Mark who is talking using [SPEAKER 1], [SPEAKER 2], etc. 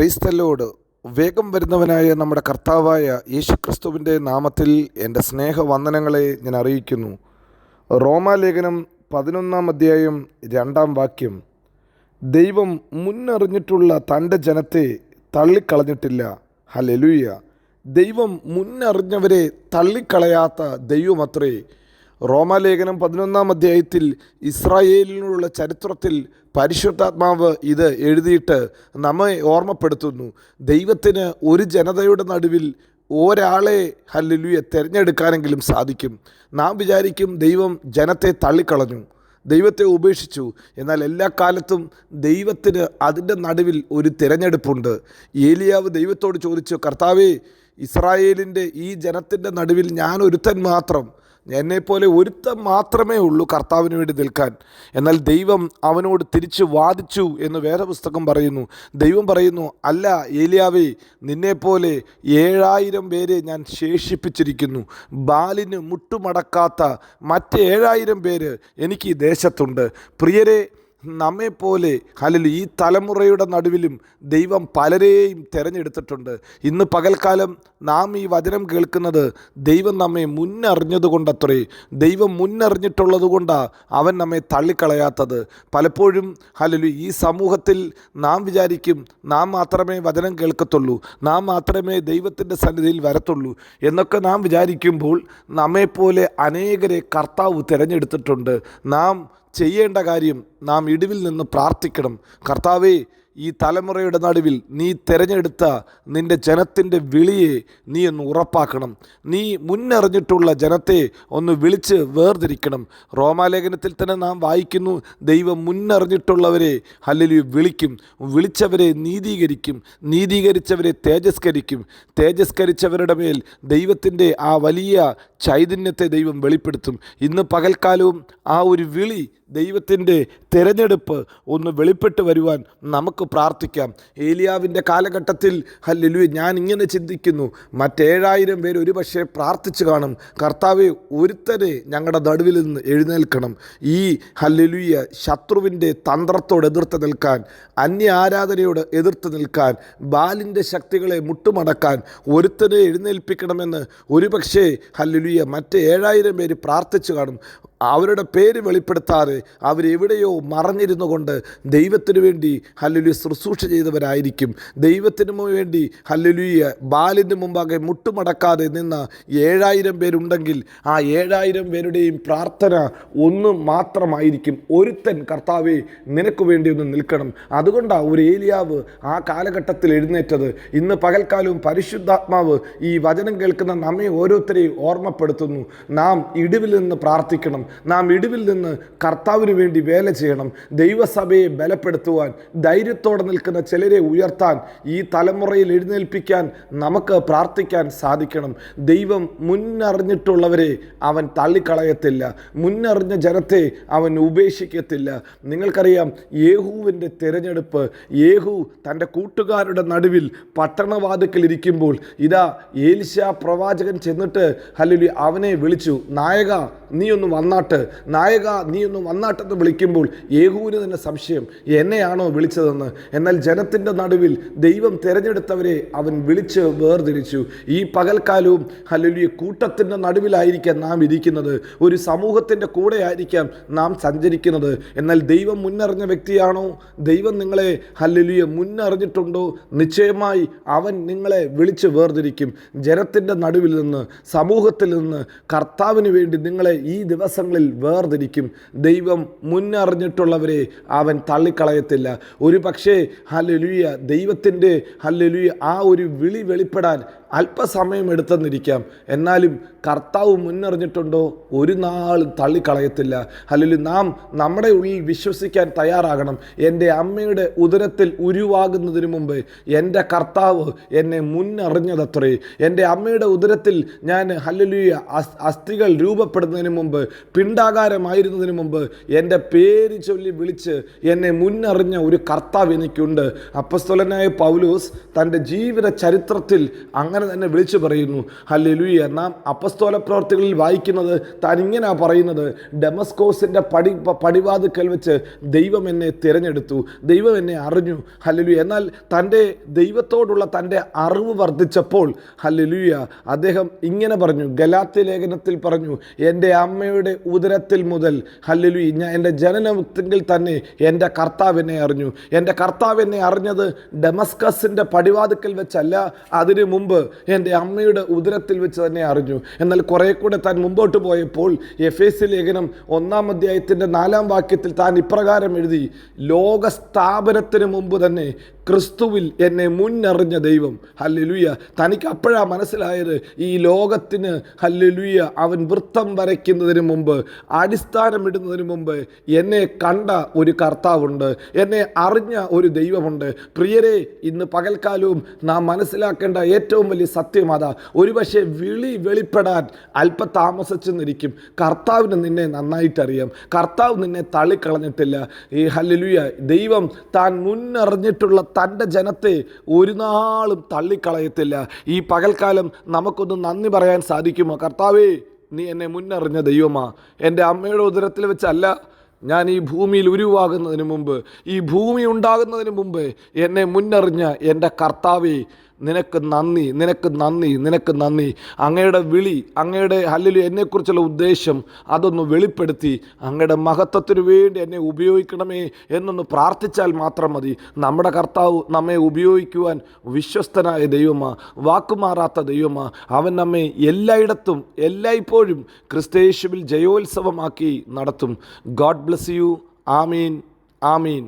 [SPEAKER 1] Praise the Lord. വേഗം വരുന്നവനായ നമ്മുടെ കർത്താവായ യേശുക്രിസ്തുവിൻ്റെ നാമത്തിൽ എൻ്റെ സ്നേഹവന്ദനങ്ങളെ ഞാൻ അറിയിക്കുന്നു. റോമാലേഖനം 11 2 ദൈവം മുന്നറിഞ്ഞിട്ടുള്ള തൻ്റെ ജനത്തെ തള്ളിക്കളഞ്ഞിട്ടില്ല. ഹല്ലേലൂയ. ദൈവം മുന്നറിഞ്ഞവരെ തള്ളിക്കളയാത്ത ദൈവമത്രേ. റോമാലേഖനം 11 ഇസ്രായേലിനുള്ള ചരിത്രത്തിൽ പരിശുദ്ധാത്മാവ് ഇത് എഴുതിയിട്ട് നമ്മെ ഓർമ്മപ്പെടുത്തുന്നു. ദൈവത്തിന് ഒരു ജനതയുടെ നടുവിൽ ഒരാളെ ഹല്ലേലൂയ തിരഞ്ഞെടുക്കാനെങ്കിലും സാധിക്കും. നാം വിചാരിക്കും ദൈവം ജനത്തെ തള്ളിക്കളഞ്ഞു, ദൈവത്തെ ഉപേക്ഷിച്ചു. എന്നാൽ എല്ലാ കാലത്തും ദൈവത്തിന് അതിൻ്റെ നടുവിൽ ഒരു തിരഞ്ഞെടുപ്പുണ്ട്. ഏലിയാവ് ദൈവത്തോട് ചോദിച്ചു, കർത്താവേ, ഇസ്രായേലിൻ്റെ ഈ ജനത്തിൻ്റെ നടുവിൽ ഞാൻ ഒരുത്തൻ മാത്രം, എന്നെപ്പോലെ ഒരുത്തൻ മാത്രമേ ഉള്ളൂ കർത്താവിന് വേണ്ടി നിൽക്കാൻ. എന്നാൽ ദൈവം അവനോട് തിരിച്ച് വാദിച്ചു എന്ന് വേദപുസ്തകം പറയുന്നു. ദൈവം പറയുന്നു, അല്ല ഏലിയാവേ, നിന്നെപ്പോലെ 7000 പേരെ ഞാൻ ശേഷിപ്പിച്ചിരിക്കുന്നു. ബാലിന് മുട്ടുമടക്കാത്ത മറ്റ് 7000 പേര് എനിക്ക് ഈ ദേശത്തുണ്ട്. പ്രിയരെ, നമ്മെപ്പോലെ ഈ തലമുറയുടെ നടുവിലും ദൈവം പലരെയും തിരഞ്ഞെടുത്തിട്ടുണ്ട്. ഇന്ന് പകൽക്കാലം നാം ഈ വചനം കേൾക്കുന്നത് ദൈവം നമ്മെ മുന്നറിഞ്ഞതുകൊണ്ടത്രേ. ദൈവം മുന്നറിഞ്ഞിട്ടുള്ളത് കൊണ്ടാണ് അവൻ നമ്മെ തള്ളിക്കളയാത്തത്. പലപ്പോഴും ഈ സമൂഹത്തിൽ നാം വിചാരിക്കും നാം മാത്രമേ വചനം കേൾക്കത്തുള്ളൂ, നാം മാത്രമേ ദൈവത്തിൻ്റെ സന്നിധിയിൽ വരത്തുള്ളൂ എന്നൊക്കെ നാം വിചാരിക്കുമ്പോൾ നമ്മെപ്പോലെ അനേകരെ കർത്താവ് തിരഞ്ഞെടുത്തിട്ടുണ്ട്. നാം ചെയ്യേണ്ട കാര്യം, നാം ഇടിവിൽ നിന്ന് പ്രാർത്ഥിക്കണം. കർത്താവേ, ഈ തലമുറയുടെ നടുവിൽ നീ തിരഞ്ഞെടുത്ത നിൻ്റെ ജനത്തിൻ്റെ വിളിയെ നീ ഒന്ന് ഉറപ്പാക്കണം. നീ മുന്നറിഞ്ഞിട്ടുള്ള ജനത്തെ ഒന്ന് വിളിച്ച് വേർതിരിക്കണം. റോമാലേഖനത്തിൽ തന്നെ നാം വായിക്കുന്നു, ദൈവം മുന്നറിഞ്ഞിട്ടുള്ളവരെ വിളിക്കും, വിളിച്ചവരെ നീതീകരിക്കും, നീതീകരിച്ചവരെ തേജസ്കരിക്കും, തേജസ്കരിച്ചവരുടെ മേൽ ദൈവത്തിൻ്റെ ആ വലിയ ചൈതന്യത്തെ ദൈവം വെളിപ്പെടുത്തും. ഇന്ന് പകൽക്കാലവും ആ ഒരു വിളി, ദൈവത്തിൻ്റെ തിരഞ്ഞെടുപ്പ് ഒന്ന് വെളിപ്പെട്ട് വരുവാൻ നമുക്ക് പ്രാർത്ഥിക്കാം. ഏലിയാവിൻ്റെ കാലഘട്ടത്തിൽ ഞാൻ ഇങ്ങനെ ചിന്തിക്കുന്നു, 7000 പേര് ഒരുപക്ഷെ പ്രാർത്ഥിച്ചു കാണും, കർത്താവെ, ഒരുത്തനെ ഞങ്ങളുടെ നടുവിൽ നിന്ന് എഴുന്നേൽക്കണം. ഈ ശത്രുവിൻ്റെ തന്ത്രത്തോട് എതിർത്ത് നിൽക്കാൻ, അന്യ ആരാധനയോട് എതിർത്ത് നിൽക്കാൻ, ബാലിൻ്റെ ശക്തികളെ മുട്ടുമടക്കാൻ ഒരുത്തനെ എഴുന്നേൽപ്പിക്കണമെന്ന് ഒരുപക്ഷെ മറ്റ് 7000 പേര് പ്രാർത്ഥിച്ചു കാണും. അവരുടെ പേര് വെളിപ്പെടുത്താതെ അവരെവിടെയോ മറഞ്ഞിരുന്നു കൊണ്ട് ദൈവത്തിനു വേണ്ടി ശുശ്രൂഷ ചെയ്തവരായിരിക്കും. ദൈവത്തിനു വേണ്ടി ബാലിന് മുമ്പാകെ മുട്ടുമടക്കാതെ നിന്ന 7000 പേരുണ്ടെങ്കിൽ ആ 7000 പേരുടെയും പ്രാർത്ഥന ഒന്ന് മാത്രമായിരിക്കും, ഒരുത്തൻ കർത്താവേ നിനക്ക് വേണ്ടി ഒന്ന് നിൽക്കണം. അതുകൊണ്ടാണ് ഒരു ഏലിയാവ് ആ കാലഘട്ടത്തിൽ എഴുന്നേറ്റത്. ഇന്ന് പകൽക്കാലവും പരിശുദ്ധാത്മാവ് ഈ വചനം കേൾക്കുന്ന നമ്മെ ഓരോരുത്തരെയും ഓർമ്മപ്പെടുത്തുന്നു. നാം ഇടിവിൽ നിന്ന് പ്രാർത്ഥിക്കണം, നാം ഇടിവിൽ നിന്ന് കർത്താവിന് വേണ്ടി വേല ചെയ്യണം. ദൈവസഭയെ ബലപ്പെടുത്തുവാൻ, ധൈര്യത്തോടെ നിൽക്കുന്ന ചിലരെ ഉയർത്താൻ, ഈ തലമുറയിൽ എഴുന്നേൽപ്പിക്കാൻ നമുക്ക് പ്രാർത്ഥിക്കാൻ സാധിക്കണം. ദൈവം മുന്നറിഞ്ഞിട്ടുള്ളവരെ അവൻ തള്ളിക്കളയത്തില്ല, മുന്നറിഞ്ഞ ജനത്തെ അവൻ ഉപേക്ഷിക്കത്തില്ല. നിങ്ങൾക്കറിയാം യേഹൂവിൻ്റെ തിരഞ്ഞെടുപ്പ്. യേഹൂ തൻ്റെ കൂട്ടുകാരുടെ നടുവിൽ പട്ടണവാതിക്കൽ ഇരിക്കുമ്പോൾ ഇതാ ഏലിശാ പ്രവാചകൻ ചെന്നിട്ട് അവനെ വിളിച്ചു, നായക നീ ഒന്ന് വന്നാട്ട്, നായക നീ ഒന്ന് വന്നാട്ടെന്ന് വിളിക്കുമ്പോൾ യേഹൂവിന് തന്നെ സംശയം, എന്നെയാണോ വിളിച്ചതെന്ന്. എന്നാൽ ജനത്തിൻ്റെ നടുവിൽ ദൈവം തിരഞ്ഞെടുത്തവരെ അവൻ വിളിച്ച് വേർതിരിച്ചു. ഈ പകൽക്കാലവും കൂട്ടത്തിൻ്റെ നടുവിലായിരിക്കാം നാം ഇരിക്കുന്നത്, ഒരു സമൂഹത്തിൻ്റെ കൂടെ ആയിരിക്കാം നാം സഞ്ചരിക്കുന്നത്. എന്നാൽ ദൈവം മുന്നറിഞ്ഞ വ്യക്തിയാണോ? ദൈവം നിങ്ങളെ മുന്നറിഞ്ഞിട്ടുണ്ടോ? നിശ്ചയമായി അവൻ നിങ്ങളെ വിളിച്ച് വേർതിരിക്കും. ജനത്തിൻ്റെ നടുവിൽ നിന്ന്, സമൂഹത്തിൽ നിന്ന് കർത്താവിന് വേണ്ടി നിങ്ങളെ ഈ ദിവസങ്ങളിൽ വേർതിരിക്കും. ദൈവം മുന്നറിഞ്ഞിട്ടുള്ളവരെ അവൻ തള്ളിക്കളയത്തില്ല. ഒരു പക്ഷേ ദൈവത്തിൻ്റെ ആ ഒരു വിളി വെളിപ്പെടാൻ അല്പസമയം എടുത്തെന്നിരിക്കാം. എന്നാലും കർത്താവ് മുന്നറിഞ്ഞിട്ടുണ്ടോ? ഒരു നാളും തള്ളിക്കളയത്തില്ല. നാം നമ്മുടെ ഉള്ളിൽ വിശ്വസിക്കാൻ തയ്യാറാകണം. എൻ്റെ അമ്മയുടെ ഉദരത്തിൽ ഉരുവാകുന്നതിന് മുമ്പ് എൻ്റെ കർത്താവ് എന്നെ മുന്നറിഞ്ഞതത്രേ. എൻ്റെ അമ്മയുടെ ഉദരത്തിൽ ഞാൻ അസ്ഥികൾ രൂപപ്പെടുന്നതിന് മുമ്പ് പിണ്ടാകാരമായിരുന്നതിന് മുമ്പ് എൻ്റെ പേര് ചൊല്ലി വിളിച്ച് എന്നെ മുന്നറിഞ്ഞ ഒരു കർത്താവ് എനിക്കുണ്ട്. അപ്പസ്തലനായ പൗലോസ് തൻ്റെ ജീവിത ചരിത്രത്തിൽ അങ്ങനെ തന്നെ വിളിച്ചു പറയുന്നു. ഹല്ലേലൂയ. നാം അപ്പസ്തോല പ്രവർത്തികളിൽ വായിക്കുന്നത് താൻ ഇങ്ങനെയാണ് പറയുന്നത്: ഡെമസ്കോസിൻ്റെ പടിവാതിക്കൽ വെച്ച് ദൈവം എന്നെ തിരഞ്ഞെടുത്തു, ദൈവം എന്നെ അറിഞ്ഞു. ഹല്ലേലൂയ. എന്നാൽ തൻ്റെ ദൈവത്തോടുള്ള തൻ്റെ അറിവ് വർദ്ധിച്ചപ്പോൾ ഹല്ലേലൂയ അദ്ദേഹം ഇങ്ങനെ പറഞ്ഞു, ഗലാത്യ ലേഖനത്തിൽ പറഞ്ഞു, എൻ്റെ അമ്മയുടെ ഉദരത്തിൽ മുതൽ ഹല്ലേലൂയ എൻ്റെ ജനനത്തിൽ തന്നെ എൻ്റെ കർത്താവ് എന്നെ അറിഞ്ഞു. എൻ്റെ കർത്താവ് എന്നെ അറിഞ്ഞത് ഡെമസ്കസിൻ്റെ പടിവാതിക്കൽ വെച്ചല്ല, അതിനു മുമ്പ് എൻ്റെ അമ്മയുടെ ഉദരത്തിൽ വെച്ച് തന്നെ അറിഞ്ഞു. എന്നാൽ കുറെ കൂടെ താൻ മുമ്പോട്ട് പോയപ്പോൾ എഫേസ്യ ലേഖനം 1-ാം അധ്യായത്തിൻ്റെ 4-ാം വാക്യത്തിൽ താൻ ഇപ്രകാരം എഴുതി: ലോകസ്ഥാപനത്തിന് മുമ്പ് തന്നെ ക്രിസ്തുവിൽ എന്നെ മുന്നറിഞ്ഞ ദൈവം. ഹല്ലേലൂയ. തനിക്ക് അപ്പോഴാണ് മനസ്സിലായത്, ഈ ലോകത്തിന് ഹല്ലേലൂയ അവൻ വൃത്തം വരയ്ക്കുന്നതിന് മുമ്പ്, അടിസ്ഥാനമിടുന്നതിന് മുമ്പ് എന്നെ കണ്ട ഒരു കർത്താവുണ്ട്, എന്നെ അറിഞ്ഞ ഒരു ദൈവമുണ്ട്. പ്രിയരെ, ഇന്ന് പകൽക്കാലവും നാം മനസ്സിലാക്കേണ്ട ഏറ്റവും വലിയ സത്യം അതാ. ഒരുപക്ഷെ വെളിപ്പെടാൻ അല്പം താമസിച്ചെന്നിരിക്കും. കർത്താവിന് നിന്നെ നന്നായിട്ടറിയാം. കർത്താവ് നിന്നെ തള്ളിക്കളഞ്ഞിട്ടില്ല. ഈ ഹല്ലേലൂയ ദൈവം താൻ മുന്നറിഞ്ഞിട്ടുള്ള തൻ്റെ ജനത്തെ ഒരു നാളും തള്ളിക്കളയത്തില്ല. ഈ പകൽക്കാലം നമുക്കൊന്ന് നന്ദി പറയാൻ സാധിക്കുമോ? കർത്താവേ, നീ എന്നെ മുന്നറിഞ്ഞ ദൈവമാ. എൻ്റെ അമ്മയുടെ ഉദരത്തിൽ വെച്ചല്ല ഞാൻ ഈ ഭൂമിയിൽ ഉരുവാകുന്നതിന് മുമ്പ്, ഈ ഭൂമി ഉണ്ടാകുന്നതിന് മുമ്പ് എന്നെ മുന്നറിഞ്ഞ എൻ്റെ കർത്താവേ, നിനക്ക് നന്ദി, നിനക്ക് നന്ദി, നിനക്ക് നന്ദി. അങ്ങയുടെ വിളി, അങ്ങയുടെ ഹല്ലേലൂയ എന്നെക്കുറിച്ചുള്ള ഉദ്ദേശം അതൊന്ന് വെളിപ്പെടുത്തി അങ്ങയുടെ മഹത്വത്തിന് വേണ്ടി എന്നെ ഉപയോഗിക്കണമേ എന്നൊന്ന് പ്രാർത്ഥിച്ചാൽ മാത്രം മതി. നമ്മുടെ കർത്താവ് നമ്മെ ഉപയോഗിക്കുവാൻ വിശ്വസ്തനായ ദൈവമാ, വാക്കുമാറാത്ത ദൈവമാ. അവൻ നമ്മെ എല്ലായിടത്തും എല്ലായ്പ്പോഴും ക്രിസ്തയേശുവിൽ ജയോത്സവമാക്കി നടത്തും. God bless you. Amin, Amin.